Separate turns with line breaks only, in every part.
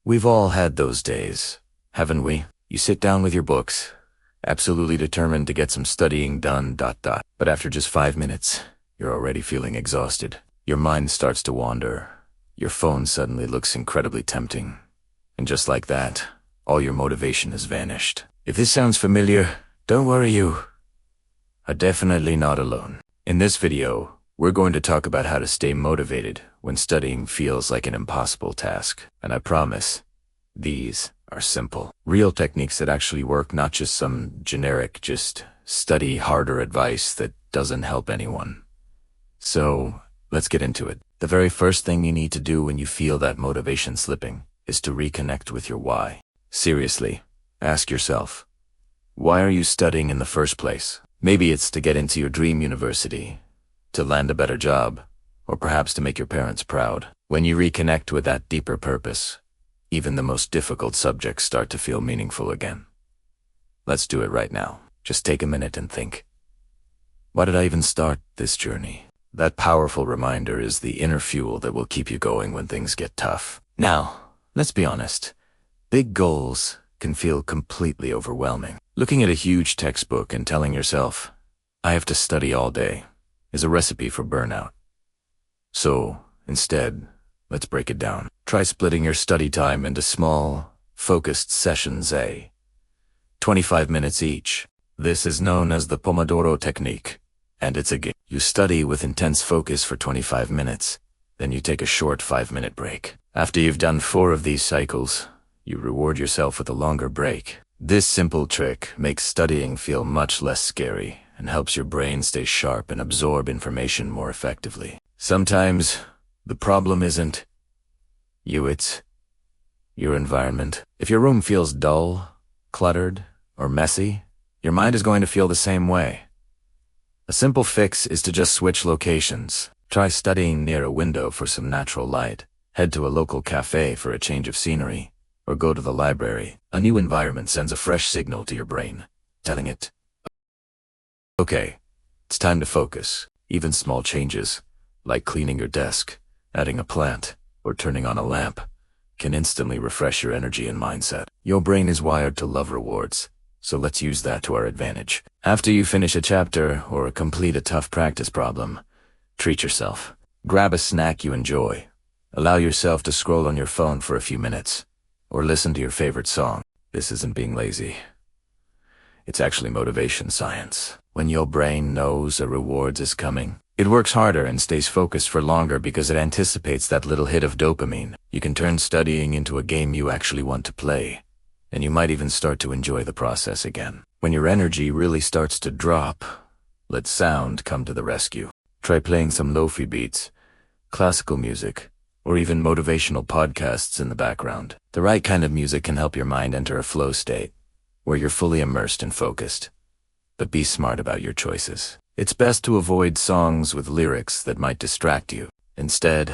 We've all had those days, haven't we? You sit down with your books, absolutely determined to get some studying done, but after just 5 minutes, you're already feeling exhausted. Your mind starts to wander. Your phone suddenly looks incredibly tempting. And just like that, all your motivation has vanished. If this sounds familiar, don't worry, you are definitely not alone. In this video, we're going to talk about how to stay motivated when studying feels like an impossible task. And I promise, these are simple, real techniques that actually work, not just some generic, just study harder advice that doesn't help anyone. So, let's get into it. The very first thing you need to do when you feel that motivation slipping is to reconnect with your why. Seriously, ask yourself, why are you studying in the first place? Maybe it's to get into your dream university, to land a better job, or perhaps to make your parents proud. When you reconnect with that deeper purpose, even the most difficult subjects start to feel meaningful again. Let's do it right now. Just take a minute and think. Why did I even start this journey? That powerful reminder is the inner fuel that will keep you going when things get tough. Now, let's be honest. Big goals can feel completely overwhelming. Looking at a huge textbook and telling yourself, I have to study all day, is a recipe for burnout. So, instead, let's break it down. Try splitting your study time into small, focused sessions, 25 minutes each. This is known as the Pomodoro technique, and it's a game. You study with intense focus for 25 minutes, then you take a short 5-minute break. After you've done 4 of these cycles, you reward yourself with a longer break. This simple trick makes studying feel much less scary and helps your brain stay sharp and absorb information more effectively. Sometimes, the problem isn't you, it's your environment. If your room feels dull, cluttered, or messy, your mind is going to feel the same way. A simple fix is to just switch locations. Try studying near a window for some natural light. Head to a local cafe for a change of scenery, or go to the library. A new environment sends a fresh signal to your brain, telling it, okay, it's time to focus. Even small changes, like cleaning your desk, adding a plant, or turning on a lamp, can instantly refresh your energy and mindset. Your brain is wired to love rewards, so let's use that to our advantage. After you finish a chapter or complete a tough practice problem, treat yourself. Grab a snack you enjoy. Allow yourself to scroll on your phone for a few minutes, or listen to your favorite song. This isn't being lazy. It's actually motivation science. When your brain knows a reward is coming, it works harder and stays focused for longer because it anticipates that little hit of dopamine. You can turn studying into a game you actually want to play, and you might even start to enjoy the process again. When your energy really starts to drop, let sound come to the rescue. Try playing some lo-fi beats, classical music, or even motivational podcasts in the background. The right kind of music can help your mind enter a flow state, where you're fully immersed and focused. But be smart about your choices. It's best to avoid songs with lyrics that might distract you. Instead,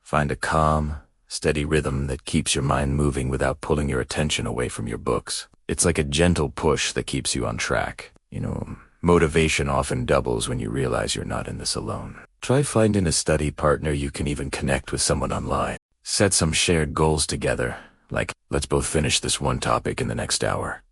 find a calm, steady rhythm that keeps your mind moving without pulling your attention away from your books. It's like a gentle push that keeps you on track. Motivation often doubles when you realize you're not in this alone. Try finding a study partner. You can even connect with someone online. Set some shared goals together, like, let's both finish this one topic in the next hour.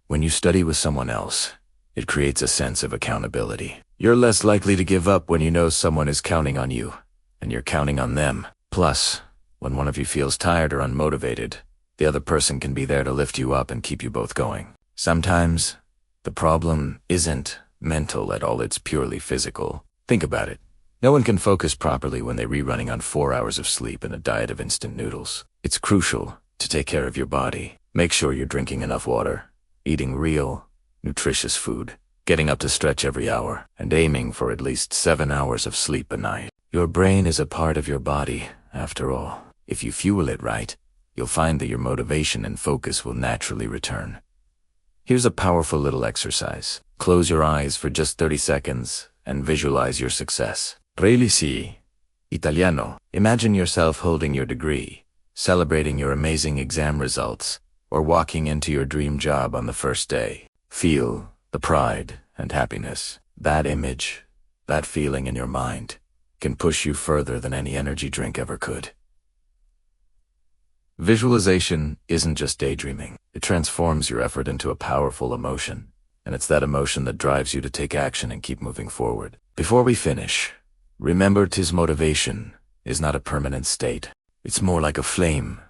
When you study with someone else, it creates a sense of accountability. You're less likely to give up when you know someone is counting on you, and you're counting on them. Plus, when one of you feels tired or unmotivated, the other person can be there to lift you up and keep you both going. Sometimes, the problem isn't mental at all, it's purely physical. Think about it. No one can focus properly when they're rerunning on 4 hours of sleep and a diet of instant noodles. It's crucial to take care of your body. Make sure you're drinking enough water, eating real, nutritious food, getting up to stretch every hour, and aiming for at least 7 hours of sleep a night. Your brain is a part of your body, after all. If you fuel it right, you'll find that your motivation and focus will naturally return. Here's a powerful little exercise. Close your eyes for just 30 seconds and visualize your success. Realizi, Italiano. Imagine yourself holding your degree, celebrating your amazing exam results, or walking into your dream job on the first day. Feel the pride and happiness. That image, that feeling in your mind, can push you further than any energy drink ever could. Visualization isn't just daydreaming. It transforms your effort into a powerful emotion, and it's that emotion that drives you to take action and keep moving forward. Before we finish, remember, 'tis motivation is not a permanent state. It's more like a flame.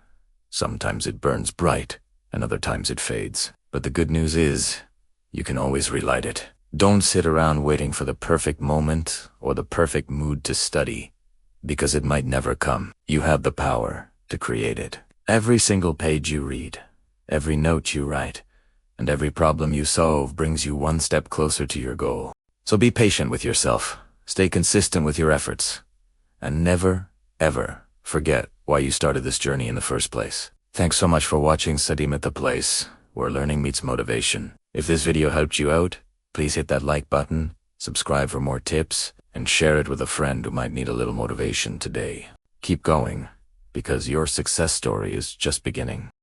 Sometimes it burns bright, and other times it fades. But the good news is, you can always relight it. Don't sit around waiting for the perfect moment or the perfect mood to study, because it might never come. You have the power to create it. Every single page you read, every note you write, and every problem you solve brings you one step closer to your goal. So be patient with yourself, stay consistent with your efforts, and never, ever forget why you started this journey in the first place. Thanks so much for watching StudyMate, the place where learning meets motivation. If this video helped you out, please hit that like button, subscribe for more tips, and share it with a friend who might need a little motivation today. Keep going, because your success story is just beginning.